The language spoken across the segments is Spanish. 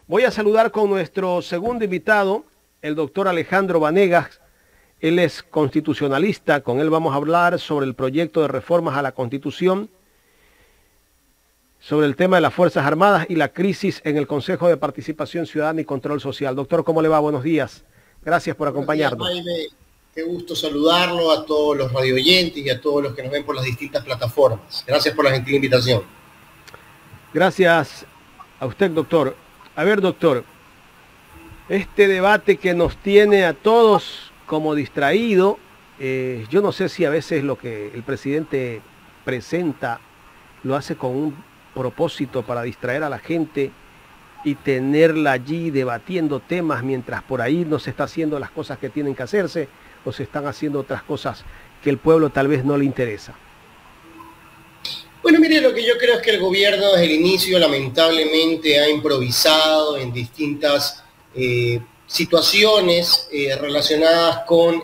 Voy a saludar con nuestro segundo invitado, el doctor Alejandro Vanegas. Él es constitucionalista. Con él vamos a hablar sobre el proyecto de reformas a la Constitución, sobre el tema de las Fuerzas Armadas y la crisis en el Consejo de Participación Ciudadana y Control Social. Doctor, ¿cómo le va? Buenos días. Gracias por acompañarnos. Buenos días, Jaime. Qué gusto saludarlo a todos los radioyentes y a todos los que nos ven por las distintas plataformas. Gracias por la gentil invitación. Gracias a usted, doctor. A ver, doctor, este debate que nos tiene a todos como distraído, yo no sé si a veces lo que el presidente presenta lo hace con un propósito para distraer a la gente y tenerla allí debatiendo temas mientras por ahí no se está haciendo las cosas que tienen que hacerse o se están haciendo otras cosas que el pueblo tal vez no le interesa. Bueno, mire, lo que yo creo es que el gobierno desde el inicio lamentablemente ha improvisado en distintas situaciones relacionadas con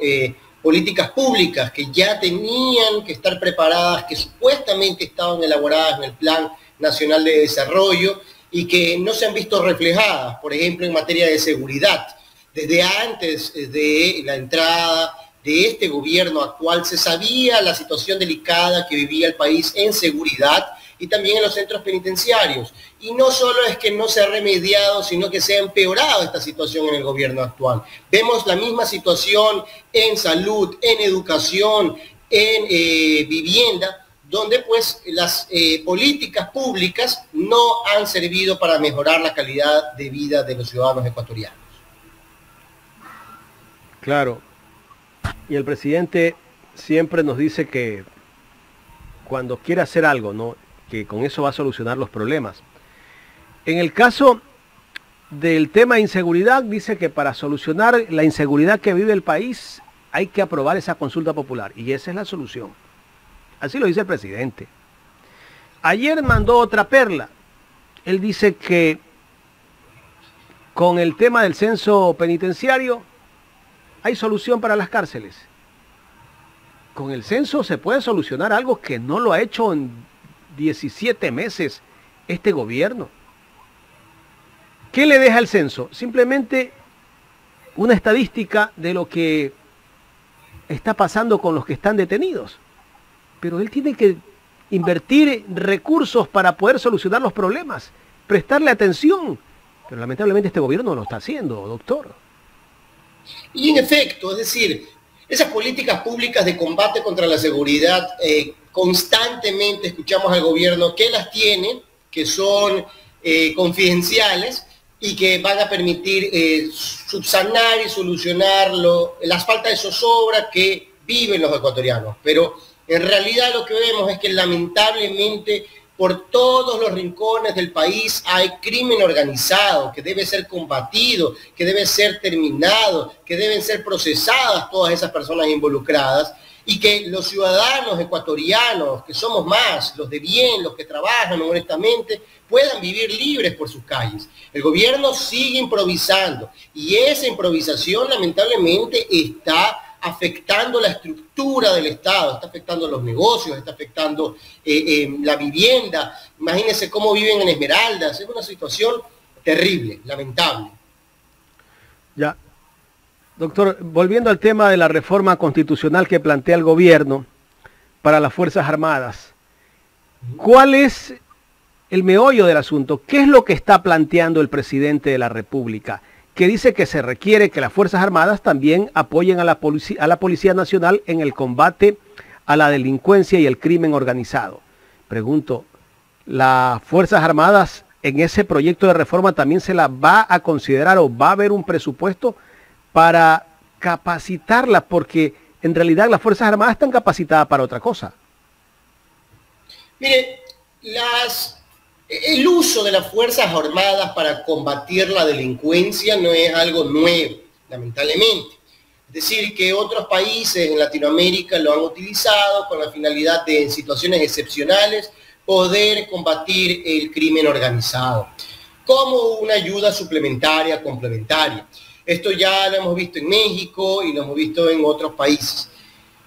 políticas públicas que ya tenían que estar preparadas, que supuestamente estaban elaboradas en el Plan Nacional de Desarrollo y que no se han visto reflejadas, por ejemplo, en materia de seguridad. Desde antes de la entrada de este gobierno actual se sabía la situación delicada que vivía el país en seguridad y también en los centros penitenciarios. Y no solo es que no se ha remediado, sino que se ha empeorado esta situación en el gobierno actual. Vemos la misma situación en salud, en educación, en vivienda, donde pues las políticas públicas no han servido para mejorar la calidad de vida de los ciudadanos ecuatorianos. Claro. Y el presidente siempre nos dice que cuando quiere hacer algo, ¿no?, que con eso va a solucionar los problemas. En el caso del tema de inseguridad, dice que para solucionar la inseguridad que vive el país hay que aprobar esa consulta popular. Y esa es la solución. Así lo dice el presidente. Ayer mandó otra perla. Él dice que con el tema del censo penitenciario hay solución para las cárceles. Con el censo se puede solucionar algo que no lo ha hecho en 17 meses este gobierno. ¿Qué le deja el censo? Simplemente una estadística de lo que está pasando con los que están detenidos. Pero él tiene que invertir recursos para poder solucionar los problemas, prestarle atención. Pero lamentablemente este gobierno no lo está haciendo, doctor. Y en efecto, es decir, esas políticas públicas de combate contra la seguridad, constantemente escuchamos al gobierno que las tiene, que son confidenciales y que van a permitir subsanar y solucionar las faltas de zozobra que viven los ecuatorianos. Pero en realidad lo que vemos es que lamentablemente por todos los rincones del país hay crimen organizado que debe ser combatido, que debe ser terminado, que deben ser procesadas todas esas personas involucradas y que los ciudadanos ecuatorianos, que somos más, los de bien, los que trabajan honestamente, puedan vivir libres por sus calles. El gobierno sigue improvisando y esa improvisación lamentablemente está afectando la estructura del Estado, está afectando los negocios, está afectando la vivienda. Imagínense cómo viven en Esmeraldas. Es una situación terrible, lamentable. Ya. Doctor, volviendo al tema de la reforma constitucional que plantea el gobierno para las Fuerzas Armadas, ¿cuál es el meollo del asunto? ¿Qué es lo que está planteando el presidente de la República? Que dice que se requiere que las Fuerzas Armadas también apoyen a la Policía Nacional en el combate a la delincuencia y el crimen organizado. Pregunto, ¿las Fuerzas Armadas en ese proyecto de reforma también se la va a considerar o va a haber un presupuesto para capacitarlas? Porque en realidad las Fuerzas Armadas están capacitadas para otra cosa. Mire, el uso de las Fuerzas Armadas para combatir la delincuencia no es algo nuevo, lamentablemente. Es decir, que otros países en Latinoamérica lo han utilizado con la finalidad de, en situaciones excepcionales, poder combatir el crimen organizado, como una ayuda suplementaria, complementaria. Esto ya lo hemos visto en México y lo hemos visto en otros países.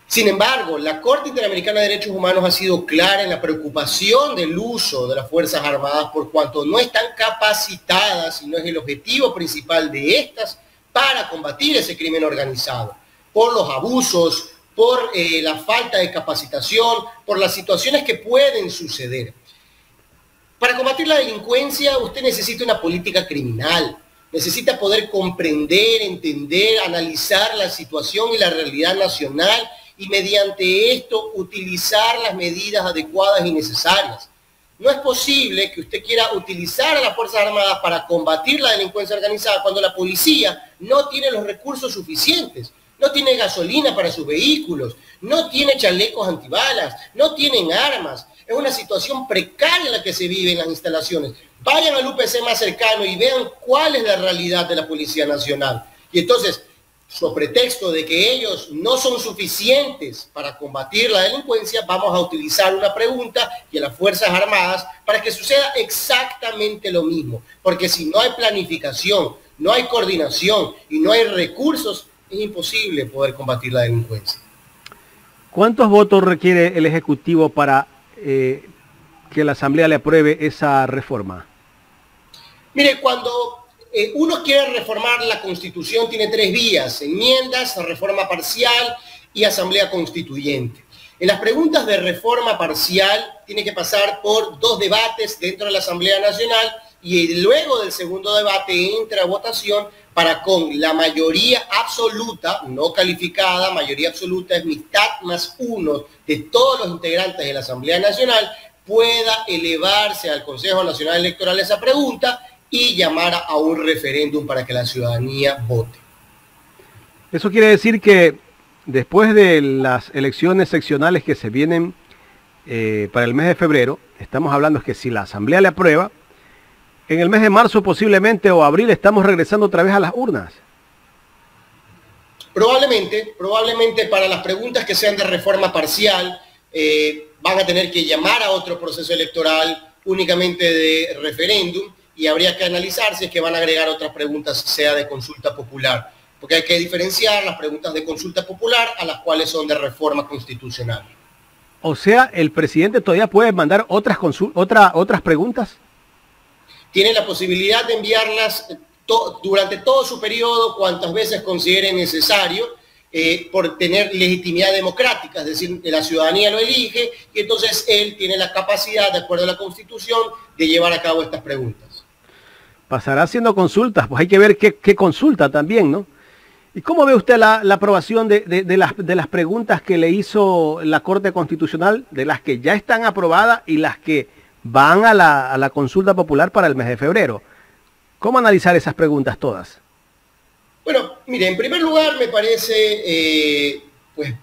Sin embargo, la Corte Interamericana de Derechos Humanos ha sido clara en la preocupación del uso de las Fuerzas Armadas por cuanto no están capacitadas y no es el objetivo principal de estas para combatir ese crimen organizado, por los abusos, por la falta de capacitación, por las situaciones que pueden suceder. Para combatir la delincuencia, usted necesita una política criminal, necesita poder comprender, entender, analizar la situación y la realidad nacional y mediante esto utilizar las medidas adecuadas y necesarias. No es posible que usted quiera utilizar a las Fuerzas Armadas para combatir la delincuencia organizada cuando la policía no tiene los recursos suficientes, no tiene gasolina para sus vehículos, no tiene chalecos antibalas, no tienen armas. Es una situación precaria en la que se vive en las instalaciones. Vayan al UPC más cercano y vean cuál es la realidad de la Policía Nacional. Y entonces, sobre pretexto de que ellos no son suficientes para combatir la delincuencia, vamos a utilizar una pregunta y a las Fuerzas Armadas para que suceda exactamente lo mismo. Porque si no hay planificación, no hay coordinación y no hay recursos, es imposible poder combatir la delincuencia. ¿Cuántos votos requiere el Ejecutivo para que la Asamblea le apruebe esa reforma? Mire, cuando uno quiere reformar la Constitución, tiene tres vías: enmiendas, reforma parcial y asamblea constituyente. En las preguntas de reforma parcial tiene que pasar por 2 debates dentro de la Asamblea Nacional y luego del segundo debate entra a votación para con la mayoría absoluta, no calificada, mayoría absoluta es mitad más 1 de todos los integrantes de la Asamblea Nacional, pueda elevarse al Consejo Nacional Electoral esa pregunta y llamar a un referéndum para que la ciudadanía vote. Eso quiere decir que después de las elecciones seccionales que se vienen para el mes de febrero, estamos hablando que si la Asamblea le aprueba, en el mes de marzo posiblemente o abril estamos regresando otra vez a las urnas. Probablemente para las preguntas que sean de reforma parcial van a tener que llamar a otro proceso electoral únicamente de referéndum y habría que analizar si es que van a agregar otras preguntas, sea de consulta popular, porque hay que diferenciar las preguntas de consulta popular a las cuales son de reforma constitucional. O sea, ¿el presidente todavía puede mandar otras preguntas? Tiene la posibilidad de enviarlas durante todo su periodo, cuantas veces considere necesario, por tener legitimidad democrática, es decir, la ciudadanía lo elige y entonces él tiene la capacidad, de acuerdo a la Constitución, de llevar a cabo estas preguntas. Pasará haciendo consultas, pues hay que ver qué consulta también, ¿no? ¿Y cómo ve usted la aprobación de las preguntas que le hizo la Corte Constitucional, de las que ya están aprobadas y las que van a la consulta popular para el mes de febrero? ¿Cómo analizar esas preguntas todas? Bueno, mire, en primer lugar me parece pues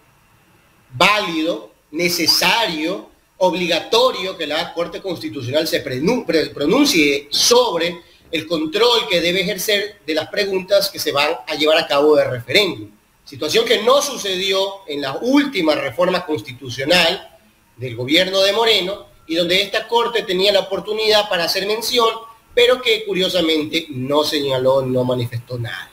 válido, necesario, obligatorio que la Corte Constitucional se pronuncie sobre el control que debe ejercer de las preguntas que se van a llevar a cabo de referéndum. Situación que no sucedió en la última reforma constitucional del gobierno de Moreno y donde esta Corte tenía la oportunidad para hacer mención, pero que curiosamente no señaló, no manifestó nada.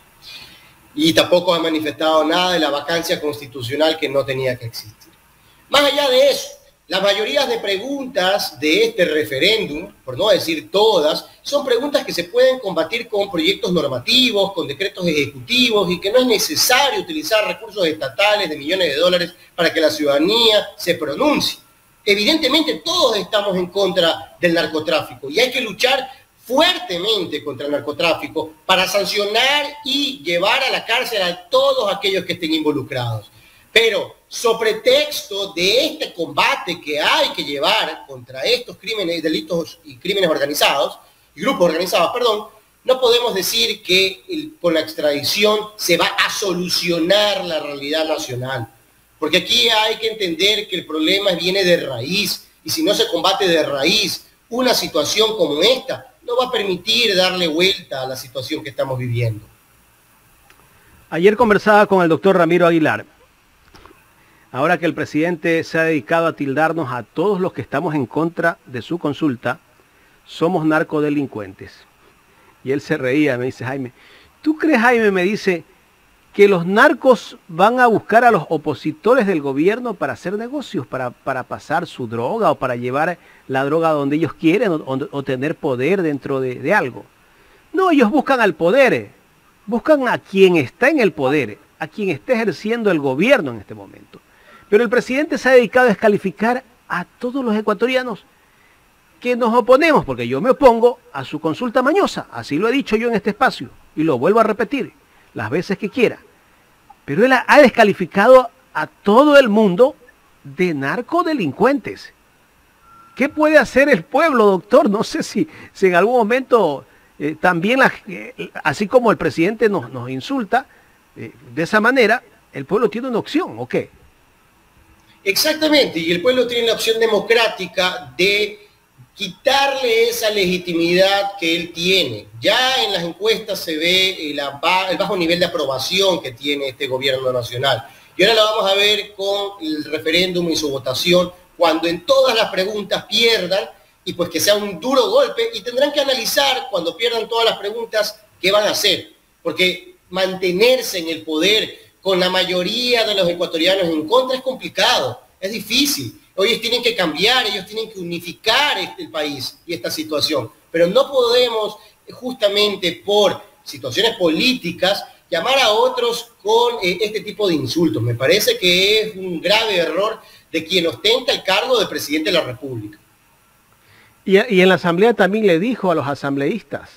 Y tampoco ha manifestado nada de la vacancia constitucional que no tenía que existir. Más allá de eso, las mayorías de preguntas de este referéndum, por no decir todas, son preguntas que se pueden combatir con proyectos normativos, con decretos ejecutivos y que no es necesario utilizar recursos estatales de millones de dólares para que la ciudadanía se pronuncie. Evidentemente todos estamos en contra del narcotráfico y hay que luchar fuertemente contra el narcotráfico para sancionar y llevar a la cárcel a todos aquellos que estén involucrados. Pero, sobre pretexto de este combate que hay que llevar contra estos crímenes, delitos y crímenes organizados, y grupos organizados, perdón, no podemos decir que con la extradición se va a solucionar la realidad nacional. Porque aquí hay que entender que el problema viene de raíz, y si no se combate de raíz una situación como esta, no va a permitir darle vuelta a la situación que estamos viviendo. Ayer conversaba con el doctor Ramiro Aguilar. Ahora que el presidente se ha dedicado a tildarnos a todos los que estamos en contra de su consulta, somos narcodelincuentes. Y él se reía, me dice, Jaime, ¿tú crees, Jaime, me dice, que los narcos van a buscar a los opositores del gobierno para hacer negocios, para pasar su droga o para llevar la droga donde ellos quieren o tener poder dentro de algo. No, ellos buscan al poder, buscan a quien está en el poder, a quien está ejerciendo el gobierno en este momento. Pero el presidente se ha dedicado a descalificar a todos los ecuatorianos que nos oponemos, porque yo me opongo a su consulta mañosa, así lo he dicho yo en este espacio, y lo vuelvo a repetir las veces que quiera. Pero él ha descalificado a todo el mundo de narcodelincuentes. ¿Qué puede hacer el pueblo, doctor? No sé si en algún momento también, así como el presidente nos insulta, de esa manera, el pueblo tiene una opción, ¿o qué? Exactamente, y el pueblo tiene la opción democrática de quitarle esa legitimidad que él tiene. Ya en las encuestas se ve el bajo nivel de aprobación que tiene este gobierno nacional. Y ahora lo vamos a ver con el referéndum y su votación, cuando en todas las preguntas pierdan, y pues que sea un duro golpe, y tendrán que analizar cuando pierdan todas las preguntas qué van a hacer. Porque mantenerse en el poder con la mayoría de los ecuatorianos en contra es complicado, es difícil. Ellos tienen que cambiar, ellos tienen que unificar el país y esta situación. Pero no podemos, justamente por situaciones políticas, llamar a otros con este tipo de insultos. Me parece que es un grave error de quien ostenta el cargo de presidente de la República. Y en la asamblea también le dijo a los asambleístas,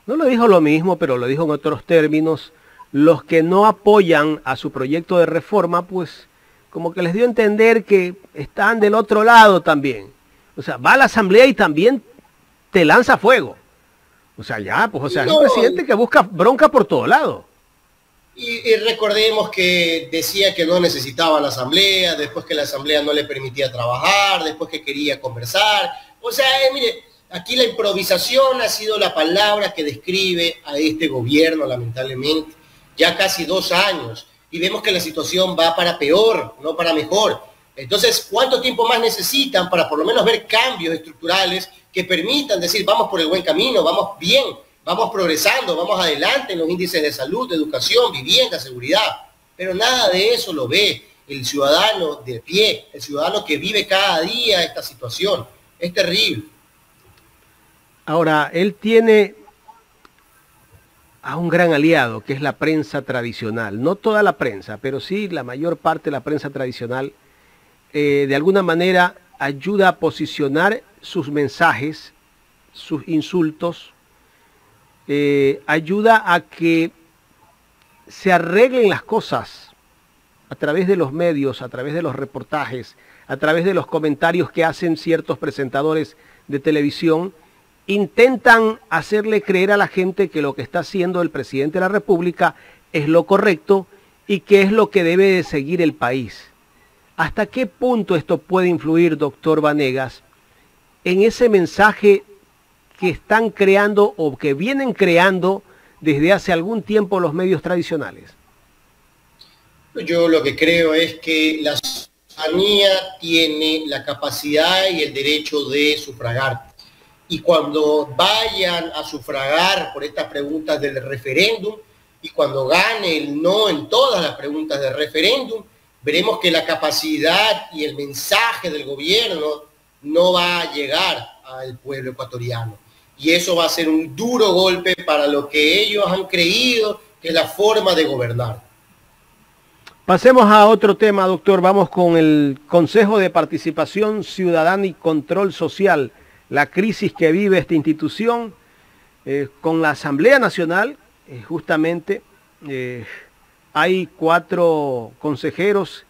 no le dijo lo mismo, pero lo dijo en otros términos, los que no apoyan a su proyecto de reforma, pues como que les dio a entender que están del otro lado también. O sea, va a la asamblea y también te lanza fuego. O sea, ya, pues, o sea, no, es un presidente que busca bronca por todo lado. Y recordemos que decía que no necesitaba la asamblea, después que la asamblea no le permitía trabajar, después que quería conversar. O sea, mire, aquí la improvisación ha sido la palabra que describe a este gobierno, lamentablemente. Ya casi 2 años. Y vemos que la situación va para peor, no para mejor. Entonces, ¿cuánto tiempo más necesitan para por lo menos ver cambios estructurales que permitan decir, vamos por el buen camino, vamos bien, vamos progresando, vamos adelante en los índices de salud, de educación, vivienda, seguridad? Pero nada de eso lo ve el ciudadano de pie, el ciudadano que vive cada día esta situación. Es terrible. Ahora, él tiene a un gran aliado, que es la prensa tradicional. No toda la prensa, pero sí la mayor parte de la prensa tradicional, de alguna manera ayuda a posicionar sus mensajes, sus insultos, ayuda a que se arreglen las cosas a través de los medios, a través de los reportajes, a través de los comentarios que hacen ciertos presentadores de televisión. Intentan hacerle creer a la gente que lo que está haciendo el presidente de la República es lo correcto y que es lo que debe de seguir el país. ¿Hasta qué punto esto puede influir, doctor Vanegas, en ese mensaje que están creando o que vienen creando desde hace algún tiempo los medios tradicionales? Yo lo que creo es que la ciudadanía tiene la capacidad y el derecho de sufragar. Y cuando vayan a sufragar por estas preguntas del referéndum y cuando gane el no en todas las preguntas del referéndum, veremos que la capacidad y el mensaje del gobierno no va a llegar al pueblo ecuatoriano. Y eso va a ser un duro golpe para lo que ellos han creído que es la forma de gobernar. Pasemos a otro tema, doctor. Vamos con el Consejo de Participación Ciudadana y Control Social. La crisis que vive esta institución, con la Asamblea Nacional, justamente, hay 4 consejeros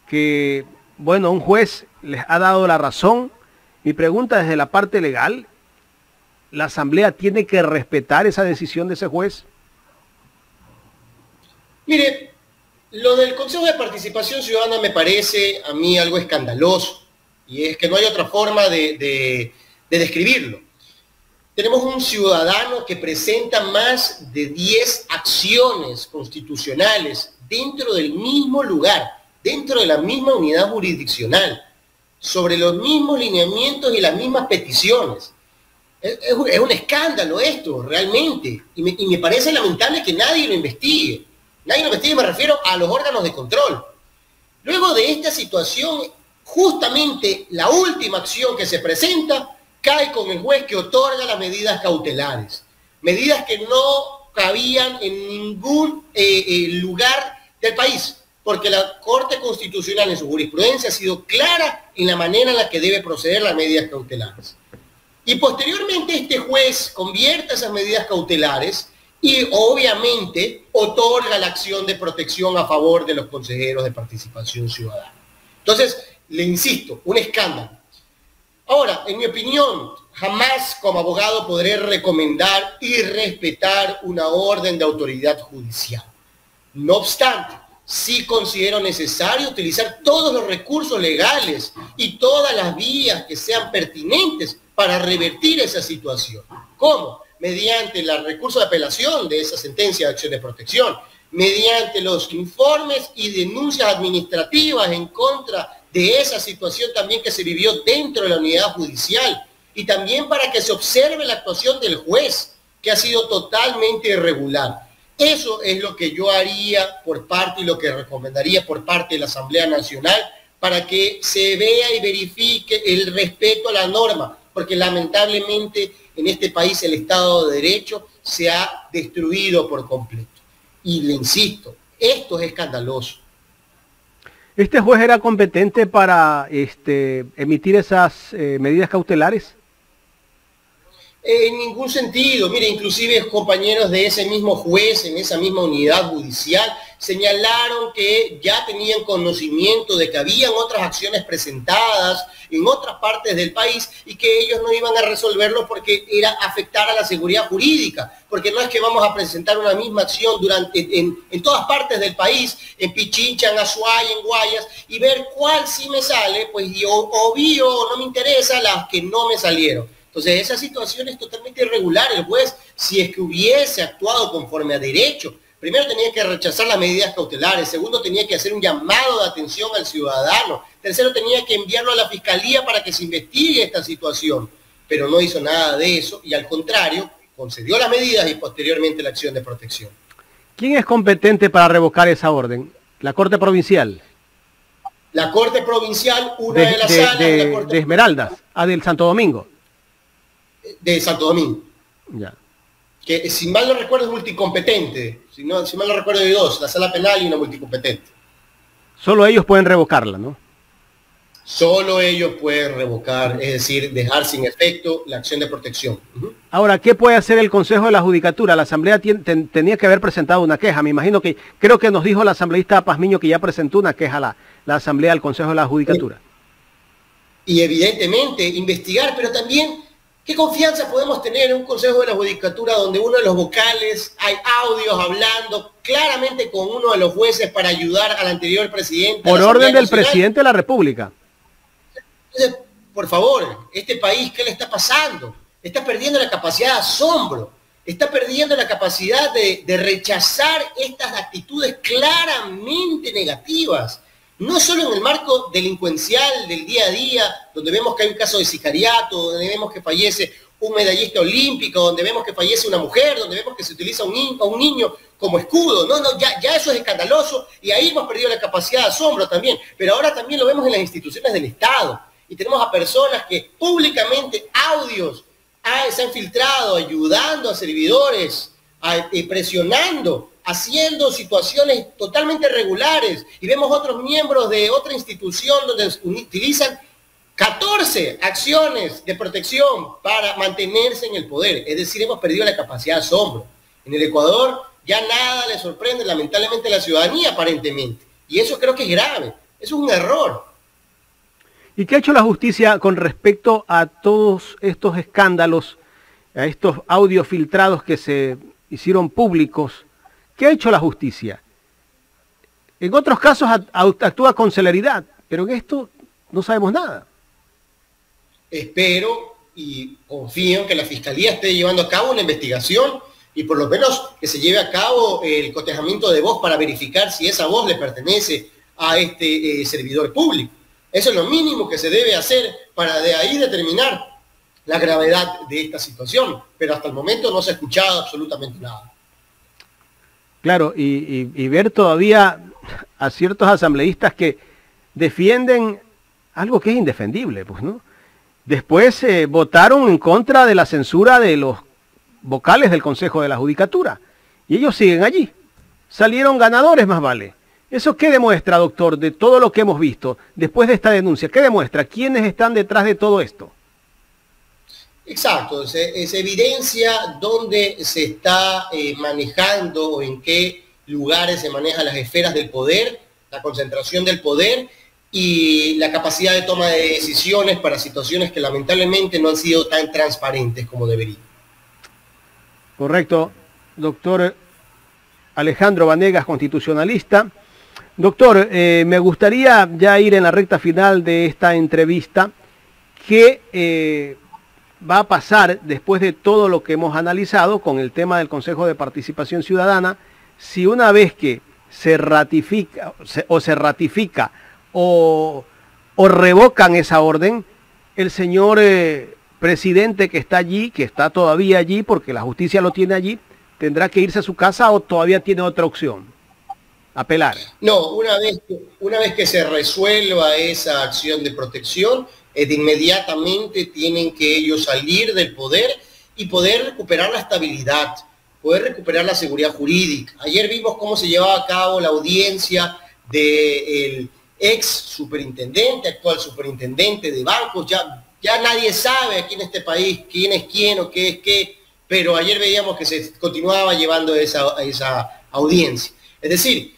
que, bueno, un juez les ha dado la razón. Mi pregunta desde la parte legal, ¿la Asamblea tiene que respetar esa decisión de ese juez? Mire, lo del Consejo de Participación Ciudadana me parece a mí algo escandaloso. Y es que no hay otra forma de describirlo. Tenemos un ciudadano que presenta más de 10 acciones constitucionales dentro del mismo lugar, dentro de la misma unidad jurisdiccional, sobre los mismos lineamientos y las mismas peticiones. Es un escándalo esto, realmente. Y me parece lamentable que nadie lo investigue. Nadie lo investiga, y me refiero a los órganos de control. Luego de esta situación, justamente la última acción que se presenta cae con el juez que otorga las medidas cautelares. Medidas que no cabían en ningún lugar del país, porque la Corte Constitucional en su jurisprudencia ha sido clara en la manera en la que debe proceder las medidas cautelares. Y posteriormente este juez convierte esas medidas cautelares y obviamente otorga la acción de protección a favor de los consejeros de participación ciudadana. Entonces, le insisto, un escándalo. Ahora, en mi opinión, jamás como abogado podré recomendar y respetar una orden de autoridad judicial. No obstante, sí considero necesario utilizar todos los recursos legales y todas las vías que sean pertinentes para revertir esa situación. ¿Cómo? Mediante el recurso de apelación de esa sentencia de acción de protección, mediante los informes y denuncias administrativas en contra de esa situación también que se vivió dentro de la unidad judicial, y también para que se observe la actuación del juez, que ha sido totalmente irregular. Eso es lo que yo haría por parte y lo que recomendaría por parte de la Asamblea Nacional para que se vea y verifique el respeto a la norma, porque lamentablemente en este país el Estado de Derecho se ha destruido por completo. Y le insisto, esto es escandaloso. ¿Este juez era competente para emitir esas medidas cautelares? En ningún sentido. Mire, inclusive compañeros de ese mismo juez, en esa misma unidad judicial, señalaron que ya tenían conocimiento de que habían otras acciones presentadas en otras partes del país y que ellos no iban a resolverlo porque era afectar a la seguridad jurídica, porque no es que vamos a presentar una misma acción en todas partes del país, en Pichincha, en Azuay, en Guayas, y ver cuál sí me sale, pues o no me interesa las que no me salieron. Entonces, esa situación es totalmente irregular. El juez, si es que hubiese actuado conforme a derecho, primero tenía que rechazar las medidas cautelares, segundo tenía que hacer un llamado de atención al ciudadano, tercero tenía que enviarlo a la fiscalía para que se investigue esta situación, pero no hizo nada de eso y al contrario, concedió las medidas y posteriormente la acción de protección. ¿Quién es competente para revocar esa orden? ¿La Corte Provincial? La Corte Provincial, una de las salas de Esmeraldas, del Santo Domingo. De Santo Domingo. Ya. Que si mal no recuerdo es multicompetente, si mal no recuerdo hay dos, la sala penal y una multicompetente. Solo ellos pueden revocarla, ¿no? Solo ellos pueden revocar, es decir, dejar sin efecto la acción de protección. Ahora, ¿qué puede hacer el Consejo de la Judicatura? La Asamblea tenía que haber presentado una queja. Me imagino que, creo que nos dijo la asambleísta Pazmiño que ya presentó una queja a la Asamblea al Consejo de la Judicatura. Y evidentemente investigar, pero también ¿qué confianza podemos tener en un Consejo de la Judicatura donde uno de los vocales, hay audios hablando claramente con uno de los jueces para ayudar al anterior presidente? Por orden del presidente de la República. Entonces, por favor, este país, ¿qué le está pasando? Está perdiendo la capacidad de asombro, está perdiendo la capacidad de rechazar estas actitudes claramente negativas. No solo en el marco delincuencial del día a día, donde vemos que hay un caso de sicariato, donde vemos que fallece un medallista olímpico, donde vemos que fallece una mujer, donde vemos que se utiliza a un niño como escudo. Ya eso es escandaloso y ahí hemos perdido la capacidad de asombro también. Pero ahora también lo vemos en las instituciones del Estado. Y tenemos a personas que públicamente audios se han filtrado, ayudando a servidores, presionando, haciendo situaciones totalmente regulares, y vemos otros miembros de otra institución donde utilizan 14 acciones de protección para mantenerse en el poder. Es decir, hemos perdido la capacidad de asombro. En el Ecuador ya nada le sorprende lamentablemente a la ciudadanía aparentemente, y eso creo que es grave, eso es un error. ¿Y qué ha hecho la justicia con respecto a todos estos escándalos, a estos audios filtrados que se hicieron públicos? ¿Qué ha hecho la justicia? En otros casos actúa con celeridad, pero en esto no sabemos nada. Espero y confío en que la Fiscalía esté llevando a cabo una investigación y por lo menos que se lleve a cabo el cotejamiento de voz para verificar si esa voz le pertenece a este servidor público. Eso es lo mínimo que se debe hacer para de ahí determinar la gravedad de esta situación, pero hasta el momento no se ha escuchado absolutamente nada. Claro, y ver todavía a ciertos asambleístas que defienden algo que es indefendible, pues, ¿no? Después votaron en contra de la censura de los vocales del Consejo de la Judicatura. Y ellos siguen allí. Salieron ganadores, más vale. ¿Eso qué demuestra, doctor, de todo lo que hemos visto después de esta denuncia? ¿Qué demuestra? ¿Quiénes están detrás de todo esto? Exacto, se evidencia dónde se está manejando o en qué lugares se manejan las esferas del poder, la concentración del poder y la capacidad de toma de decisiones para situaciones que lamentablemente no han sido tan transparentes como deberían. Correcto, doctor Alejandro Vanegas, constitucionalista. Doctor, me gustaría ya ir en la recta final de esta entrevista. ¿Qué va a pasar después de todo lo que hemos analizado con el tema del Consejo de Participación Ciudadana? Si una vez que se ratifica o revocan esa orden, el señor presidente que está allí, que está todavía allí porque la justicia lo tiene allí, tendrá que irse a su casa o todavía tiene otra opción, apelar. No, una vez que se resuelva esa acción de protección, de inmediatamente tienen que ellos salir del poder y poder recuperar la estabilidad, poder recuperar la seguridad jurídica. Ayer vimos cómo se llevaba a cabo la audiencia del ex superintendente, actual superintendente de bancos. Ya nadie sabe aquí en este país quién es quién o qué es qué, pero ayer veíamos que se continuaba llevando esa audiencia. Es decir,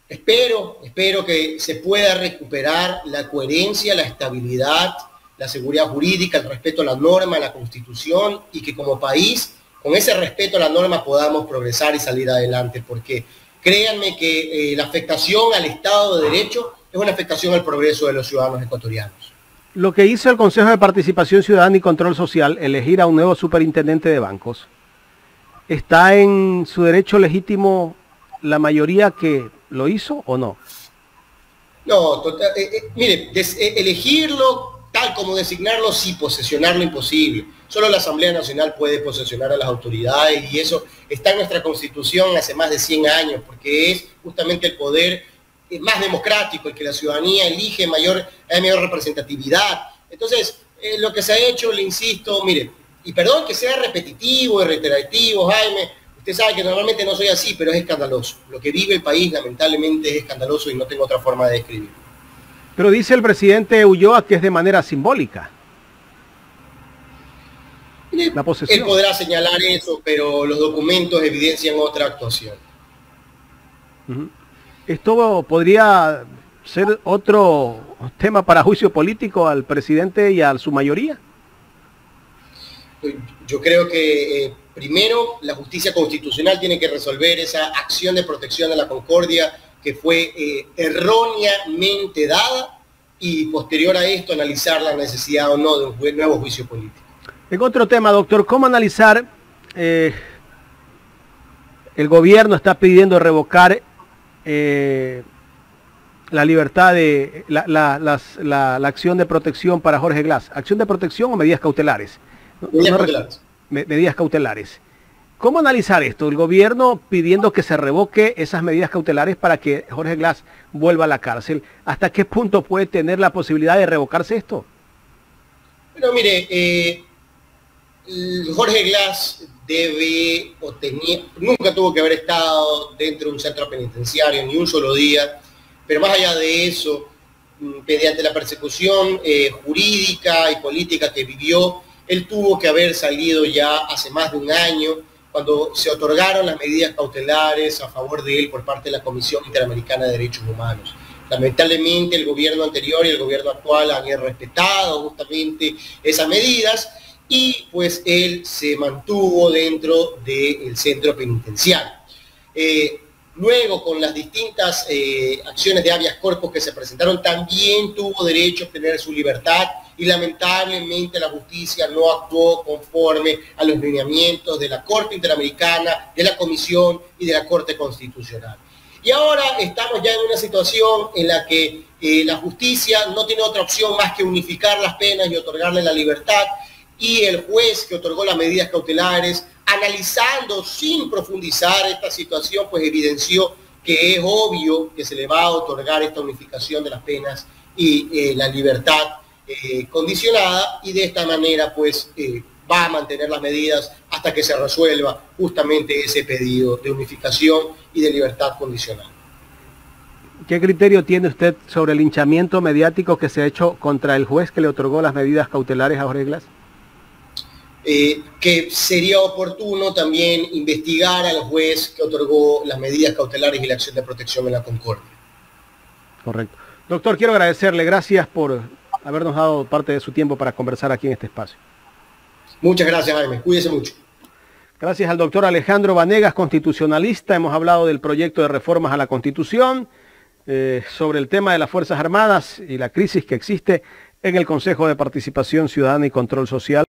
espero que se pueda recuperar la coherencia, la estabilidad, la seguridad jurídica, el respeto a la norma, a la Constitución, y que como país, con ese respeto a la norma, podamos progresar y salir adelante, porque créanme que la afectación al Estado de Derecho es una afectación al progreso de los ciudadanos ecuatorianos. Lo que hizo el Consejo de Participación Ciudadana y Control Social, elegir a un nuevo superintendente de bancos, ¿está en su derecho legítimo la mayoría que lo hizo o no? No, mire, elegirlo tal como designarlo, sí, posesionarlo imposible. Solo la Asamblea Nacional puede posesionar a las autoridades y eso está en nuestra Constitución hace más de 100 años, porque es justamente el poder más democrático, el que la ciudadanía elige, hay mayor representatividad. Entonces, lo que se ha hecho, le insisto, mire, y perdón que sea repetitivo y reiterativo, Jaime, usted sabe que normalmente no soy así, pero es escandaloso. Lo que vive el país lamentablemente es escandaloso y no tengo otra forma de describirlo. Pero dice el presidente Ulloa que es de manera simbólica. Mire, la posesión. Él podrá señalar eso, pero los documentos evidencian otra actuación. ¿Esto podría ser otro tema para juicio político al presidente y a su mayoría? Yo creo que primero la justicia constitucional tiene que resolver esa acción de protección a la concordia que fue erróneamente dada y posterior a esto analizar la necesidad o no de un nuevo juicio político. En otro tema, doctor, ¿cómo analizar? El gobierno está pidiendo revocar la libertad de la acción de protección para Jorge Glass. ¿Acción de protección o medidas cautelares? Medidas cautelares. ¿Cómo analizar esto? El gobierno pidiendo que se revoque esas medidas cautelares para que Jorge Glass vuelva a la cárcel. ¿Hasta qué punto puede tener la posibilidad de revocarse esto? Bueno, mire, Jorge Glass debe o tenía, nunca tuvo que haber estado dentro de un centro penitenciario ni un solo día, pero más allá de eso, mediante la persecución jurídica y política que vivió, él tuvo que haber salido ya hace más de un año, cuando se otorgaron las medidas cautelares a favor de él por parte de la Comisión Interamericana de Derechos Humanos. Lamentablemente el gobierno anterior y el gobierno actual han respetado justamente esas medidas y pues él se mantuvo dentro del centro penitenciario. Luego, con las distintas acciones de habeas corpus que se presentaron, también tuvo derecho a obtener su libertad y lamentablemente la justicia no actuó conforme a los lineamientos de la Corte Interamericana, de la Comisión y de la Corte Constitucional. Y ahora estamos ya en una situación en la que la justicia no tiene otra opción más que unificar las penas y otorgarle la libertad, y el juez que otorgó las medidas cautelares analizando sin profundizar esta situación, pues evidenció que es obvio que se le va a otorgar esta unificación de las penas y la libertad condicionada, y de esta manera pues va a mantener las medidas hasta que se resuelva justamente ese pedido de unificación y de libertad condicional. ¿Qué criterio tiene usted sobre el linchamiento mediático que se ha hecho contra el juez que le otorgó las medidas cautelares a Jorge Glass? Que sería oportuno también investigar al juez que otorgó las medidas cautelares y la acción de protección en la Concordia. Correcto. Doctor, quiero agradecerle, gracias por habernos dado parte de su tiempo para conversar aquí en este espacio. Muchas gracias, Jaime. Cuídese mucho. Gracias al doctor Alejandro Vanegas, constitucionalista. Hemos hablado del proyecto de reformas a la Constitución, sobre el tema de las Fuerzas Armadas y la crisis que existe en el Consejo de Participación Ciudadana y Control Social.